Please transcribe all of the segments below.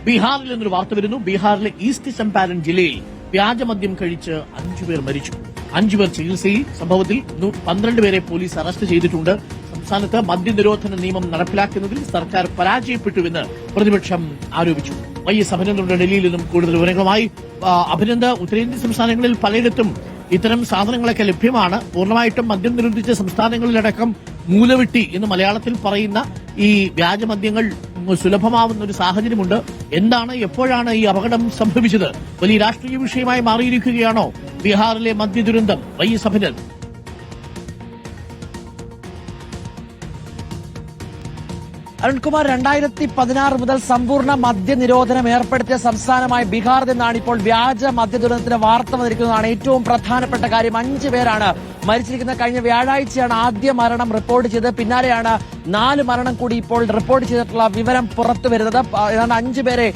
ബീഹാറിൽ നിന്നൊരു വാർത്ത വരുന്നു. ബീഹാറിലെ ഈസ്റ്റ് ചമ്പാരൻ ജില്ലയിൽ വ്യാജമദ്യം കഴിച്ച് 5 പേർ മരിച്ചു. 5 പേർ ചികിത്സയിൽ. സംഭവത്തിൽ 12 പേരെ പോലീസ് അറസ്റ്റ് ചെയ്തിട്ടുണ്ട്. സംസ്ഥാനത്ത് മദ്യനിരോധന നിയമം നടപ്പിലാക്കുന്നതിൽ സർക്കാർ പരാജയപ്പെട്ടുവെന്ന് പ്രതിപക്ഷം ആരോപിച്ചു. വൈഎസ് അഭിനന്ദനുണ്ട് ഡൽഹിയിൽ നിന്നും കൂടുതൽ വിവരങ്ങളുമായി. അഭിനന്ദ, ഉത്തരേന്ത്യൻ സംസ്ഥാനങ്ങളിൽ പലയിടത്തും ഇത്തരം സാധനങ്ങളൊക്കെ ലഭ്യമാണ്. പൂർണ്ണമായിട്ടും മദ്യം നിരോധിച്ച സംസ്ഥാനങ്ങളിലടക്കം മൂലവിട്ടി എന്ന് മലയാളത്തിൽ പറയുന്ന ഈ വ്യാജമദ്യങ്ങൾ സുലഭമാവുന്ന ഒരു സാഹചര്യമുണ്ട്. എന്താണ്, എപ്പോഴാണ് ഈ അപകടം സംഭവിച്ചത്? വലിയ രാഷ്ട്രീയ വിഷയമായി മാറിയിരിക്കുകയാണോ ബീഹാറിലെ മദ്യദുരന്തം? വൈഎസ് അഭിനന്ദ്. അരുൺകുമാർ, 2016 മുതൽ സമ്പൂർണ്ണ മദ്യനിരോധനം ഏർപ്പെടുത്തിയ സംസ്ഥാനമായ ബീഹാറിൽ നിന്നാണ് ഇപ്പോൾ വ്യാജ മദ്യദുരന്തത്തിന്റെ വാർത്ത വന്നിരിക്കുന്നതാണ് ഏറ്റവും പ്രധാനപ്പെട്ട കാര്യം. 5 പേരാണ് മരിച്ചിരിക്കുന്നത്. കഴിഞ്ഞ വ്യാഴാഴ്ചയാണ് ആദ്യ മരണം റിപ്പോർട്ട് ചെയ്തത്. പിന്നാലെയാണ് 4 മരണം കൂടി ഇപ്പോൾ റിപ്പോർട്ട് ചെയ്തിട്ടുള്ള വിവരം പുറത്തു വരുന്നത്. ഏതാണ്ട് 5 പേരെ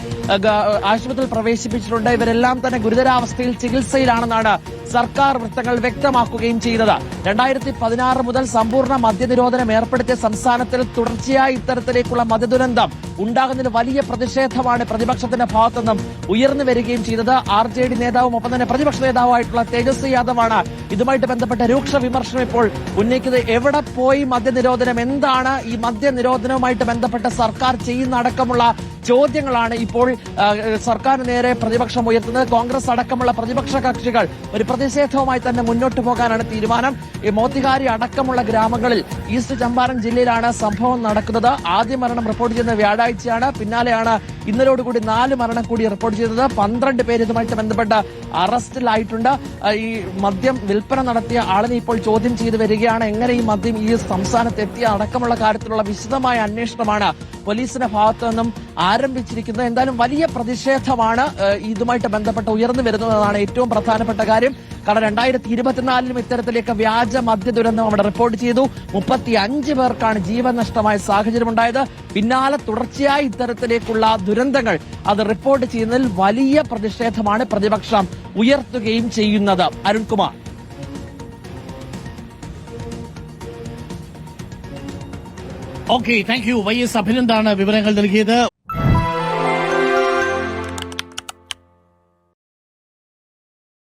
ആശുപത്രിയിൽ പ്രവേശിപ്പിച്ചിട്ടുണ്ട്. ഇവരെല്ലാം തന്നെ ഗുരുതരാവസ്ഥയിൽ ചികിത്സയിലാണെന്നാണ് സർക്കാർ വൃത്തങ്ങൾ വ്യക്തമാക്കുകയും ചെയ്തത്. 2016 മുതൽ സമ്പൂർണ്ണ മദ്യനിരോധനം ഏർപ്പെടുത്തിയ സംസ്ഥാനത്തിൽ തുടർച്ചയായി ഇത്തരത്തിലേക്കുള്ള മദ്യദുരന്തം ഉണ്ടാകുന്നതിൽ വലിയ പ്രതിഷേധമാണ് പ്രതിപക്ഷത്തിന്റെ ഭാഗത്തുനിന്നും ഉയർന്നു വരികയും ചെയ്തത്. RJD നേതാവും ഒപ്പം തന്നെ പ്രതിപക്ഷ നേതാവായിട്ടുള്ള തേജസ്വി യാദവാണ് ഇതുമായിട്ട് ബന്ധപ്പെട്ട രൂക്ഷ വിമർശനം ഇപ്പോൾ ഉന്നയിക്കുന്നത്. എവിടെ പോയി മദ്യനിരോധനം? എന്താണ് ഈ മദ്യനിരോധനവുമായിട്ട് ബന്ധപ്പെട്ട് സർക്കാർ ചെയ്യുന്ന അടക്കമുള്ള ചോദ്യങ്ങളാണ് ഇപ്പോൾ സർക്കാരിന് നേരെ പ്രതിപക്ഷം ഉയർത്തുന്നത്. കോൺഗ്രസ് അടക്കമുള്ള പ്രതിപക്ഷ കക്ഷികൾ ഒരു പ്രതിഷേധവുമായി തന്നെ മുന്നോട്ട് പോകാനാണ് തീരുമാനം. ഈ മോത്തിഹാരി അടക്കമുള്ള ഗ്രാമങ്ങളിൽ ഈസ്റ്റ് ചമ്പാരൻ ജില്ലയിലാണ് സംഭവം നടക്കുന്നത്. ആദ്യ മരണം റിപ്പോർട്ട് ചെയ്യുന്നത് വ്യാഴാഴ്ചയാണ്. പിന്നാലെയാണ് ഇന്നലോടുകൂടി 4 മരണം കൂടി റിപ്പോർട്ട് ചെയ്തത്. 12 പേര് ഇതുമായിട്ട് ബന്ധപ്പെട്ട് അറസ്റ്റിലായിട്ടുണ്ട്. ഈ മദ്യം വിൽപ്പന നടത്തിയ ആളിനെ ഇപ്പോൾ ചോദ്യം ചെയ്തു വരികയാണ്. എങ്ങനെ ഈ മദ്യം ഈ സംസ്ഥാനത്ത് എത്തിയ അടക്കമുള്ള കാര്യത്തിലുള്ള വിശദമായ അന്വേഷണമാണ് പോലീസിന്റെ ഭാഗത്തു നിന്നും ആരംഭിച്ചിരിക്കുന്നത്. എന്തായാലും വലിയ പ്രതിഷേധമാണ് ഇതുമായിട്ട് ബന്ധപ്പെട്ട് ഉയർന്നു വരുന്നതാണ് ഏറ്റവും പ്രധാനപ്പെട്ട കാര്യം. കാരണം 2024 ഇത്തരത്തിലേക്ക് വ്യാജ മദ്യ ദുരന്തം അവിടെ റിപ്പോർട്ട് ചെയ്തു. 35 പേർക്കാണ് ജീവൻ നഷ്ടമായ സാഹചര്യമുണ്ടായത്. പിന്നാലെ തുടർച്ചയായി ഇത്തരത്തിലേക്കുള്ള ദുരന്തങ്ങൾ അത് റിപ്പോർട്ട് ചെയ്യുന്നതിൽ വലിയ പ്രതിഷേധമാണ് പ്രതിപക്ഷം ഉയർത്തുകയും ചെയ്യുന്നത്. Arunkumar. Okay, thank you. Y അഭിനന്ദാണ് വിവരങ്ങൾ നൽകിയത്.